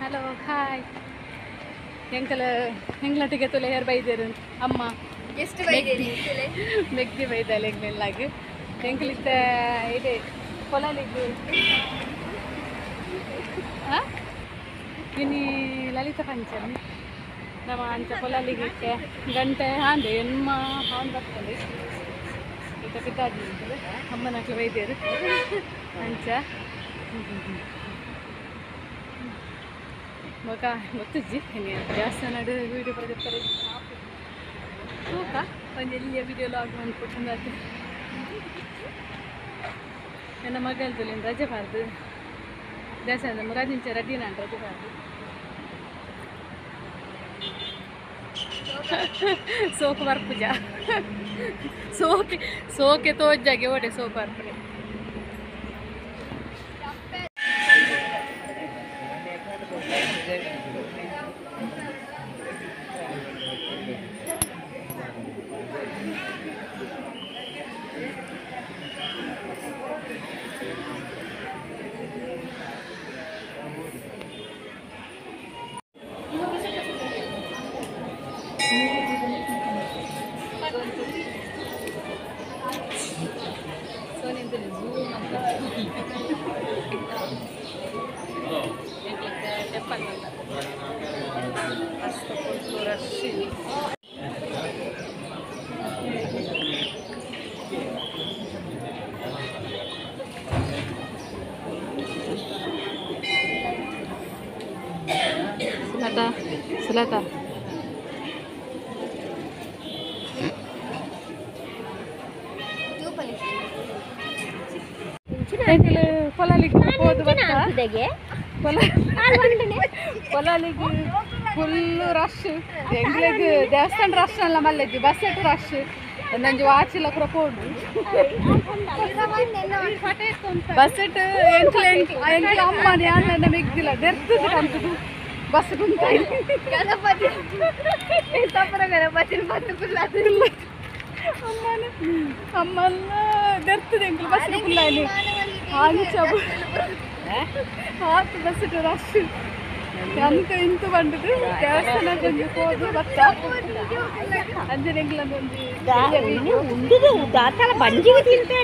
Hello hi ಎಂಗ್ಲೊಟ್ಟಿಗೆ ತುಲೆ hair ಬೈದೇರು ಅಮ್ಮ ಎಷ್ಟು ಬೈದೇರಿ ಮೆಗ್ದಿ ಬೈದಲ್ಲ ಎಂಗ್ಲೆಲ್ಲಾಗಿ ಎಂಗ್ಲಿತ್ತ ಇದೆ ಕೊಲಾಲಿಗೆ ಇನಿ ಲಲಿತ ಪಂಚಮಿ ನಮ್ಮ ಅಂಚ ಕೊಲಾಲಿಗೆ ಗಂಟೆ ಹಾಂದೆ ಎನ್ಮ ಹಾನ್ ಬರ್ತದೆ ಈಗ ಬಿದ್ದಾಡಿ ಅಮ್ಮನಕ್ಲು ಬೈದೇರು ಅಂಚ ಮಗ ಗೊತ್ತಿಜ್ಜಿ ಜಾಸ್ತಿ ನಡು ವೀಡಿಯೋ ಬರ್ತಾರೆ ತೂಕ ಒಂದು ಎಲ್ಲಿಯ ವೀಡಿಯೋಲು ಆಗುವ ಅಂದ್ಕೊಟ್ಟು ನನ್ನ ಮಗಳ್ದು ರಜೆ ಬಾರ್ದು ದೇವಸ್ಥಾನದ ಮುರಾದಿಂಚ ರಡ್ಡಿ ನಾನು ರಜೆ ಬಾರ್ದು ಸೋಕು ಬರ್ಪುಜ ಸೋಕೆ ತೋಜಾಗೆ ಓಡೆ ಸೋಕು ಬರ್ಪುಜೆ Selata. పొలాలికి పోదు పొలాలికి ఫుల్ రష్ ಎಂಗ್ಲಿಗೆ ದೇವಸ್ಥಾನ ರಶ್ ಅಲ್ಲ ಮಲ್ಲೆಜ್ಜಿ ಬಸ್ ಎಟ್ಟು ರಶ್ ನಂಜು ವಾಚಿಲ್ಲ ಕೂಡ ಪೋಡು ಬಸ್ ಎಟ್ಟು ಎಂಕ್ಲ ಅಮ್ಮನಿ ಅನ್ನ ಮಿಗ್ದಿಲ್ಲ ಬೆರ್ತದೆ ಕಂತದು ಬಸ್ ಕುಂತ ಗಣಪತಿ ಗಣಪತಿ ಅಮ್ಮಲ್ಲ ಬೆರ್ತದೆ ಎಂಕ್ಲ ಬಸ್ ಫುಲ್ಲ ಅಲ್ಲಿ ಹಾಗೆ ಚಬು ಹಾತು ಬಸ್ ರಶ್ ಅಂತ ಇಂತು ಬಂದದು ದೇವಸ್ಥಾನ ಕೊಂಚ ಹೋದು ಬತ್ತ ಅಂಜನೆಂಗ್ಲ ಒಂದು ಉಂಡಿದೆ ಉದಾತಲ ಬಂಜಿಗೆ ತಿಂತೆ